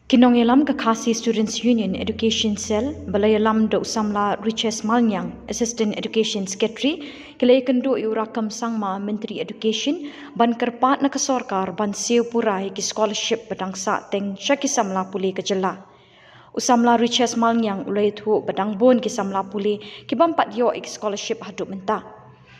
Kinongelam Kakasi Students Union Education Cell, Balayalam do Samla Riches Malnyang, Assistant Education Secretary, Kilayakando Iurakam Sangma, Menteri Education, Ban Kerpat na kasorkar, Ban Siu Purai ki scholarship badang sa teng Syaki Samla Puli Kejela. Usamla Riches Malnyang ulay tu badang bon ki Samla Puli, ki bampat yo ik scholarship haduk mentah.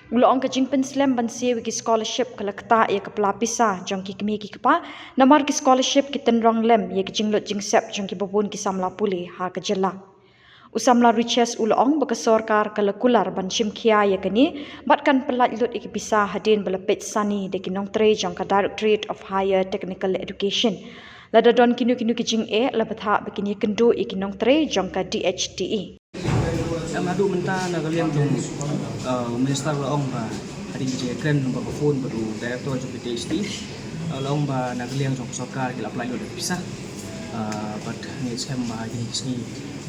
Ulo ang kajing penslam bansi wiki scholarship kalakta ya kapelapisa jong ki kemi ki kapa namar ki scholarship ki tenrong lem ya ki jinglot jingsep jong ki babun ki samla puli ha kejela. Usamla riches ulo ang baka sorkar kalakular ban shimkia ya kani batkan pelat lut iki pisa hadin belapet sani de kinong tre jong ka Directorate of Higher Technical Education. Lada don kinu ki jing labatha bekini kendo ikinong tre jong ka DHTE. Madu mentah na kalian jong minister laong ba hari jekan ba phone badu director jong PhD laong ba na kalian jong sarkar kila apply lo bisa but ni scam ba ni sini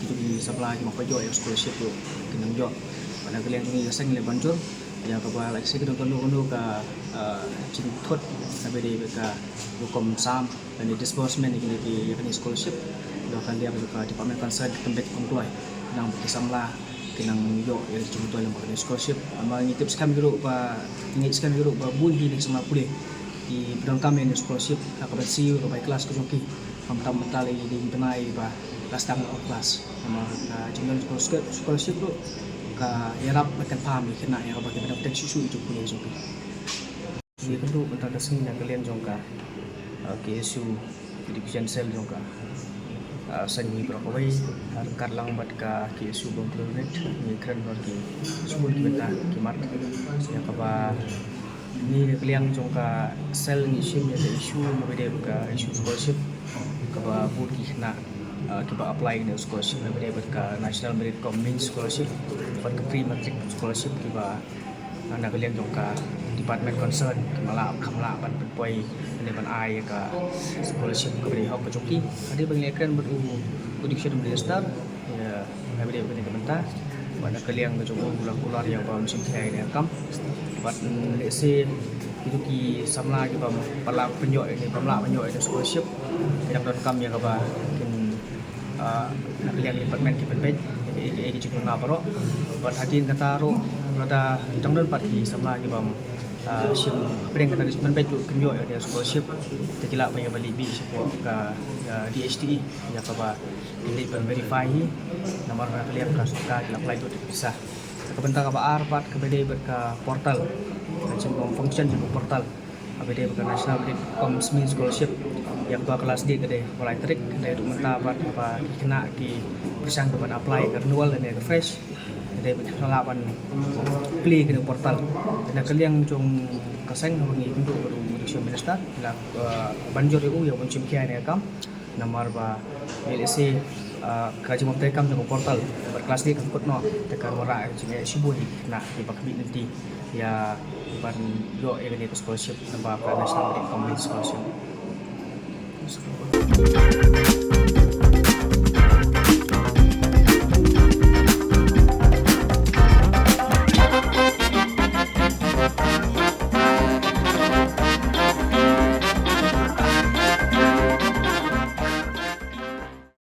itu di supply mo pa jo scholarship lo kinang jo na kalian ni sang le banjur ya ka ba like sig kono ka chin thot na be de ka hukum sam dan disbursement ni ki scholarship do kan dia ka department concern tempat employ nang kisamla kinang yo ya contoh yang pakai scholarship ama ni tips kami dulu pa ngit kami dulu pa bunyi ni sama pulih di bidang kami ni scholarship akabat siu ke baik kelas ke joki tam tali di benai pa kelas tang kelas ama jengan scholarship dulu ka yarap makan paham kena ya bagi bidang tek susu itu pulih joki ni dulu bentar dasing yang kalian jongka KSU Education Cell jongka seni berapa way angkat lang bat ka KSU Bangladesh ni keren lagi semua kita kimat ya kaba ni kalian jongka sel ni sim ya isu mabede ka isu scholarship kaba budi na kiba apply ni scholarship mabede ka National Merit Combined Scholarship bat ka pre matric scholarship kiba anda kalian jongka department concern kamala ban poi ini ban ai ka scholarship ka beri hok joki ade banglekan beru education minister ya beri beri kementar pada kalian ka joki kular yang ba musim khai ni kam bat lese itu ki samla ki ba pala penyo ini pamla penyo ini scholarship yang don kam ya ka ba kin kalian department ki ben ini juga ngaparo bat hakin kata ro ada tangdon parti samla ki ba sim pering kata disman baik kenyo ya scholarship tekila pa ya bali bi sipo ka DHTE ya ka ba ini ban verify nomor kalian ka suka kila apply tu bisa ka benta ka ba arpat ka bede ka portal macam function di portal bede ka National Merit Combined Scholarship yang tua kelas D kade mulai trik dari untuk menta apa kena di pisang ban apply ka renewal dan ka fresh dari pengalaman play ke portal dan kalian jong kaseng ni untuk education minister la banjur eu yang muncul kia ni kam nomor ba LSC kaji mo tekam jong portal berkelas di kangkut no tekan ora jeng sibu ni nah di bakbi nanti ya ban yo ini scholarship namba National Merit Combined Scholarship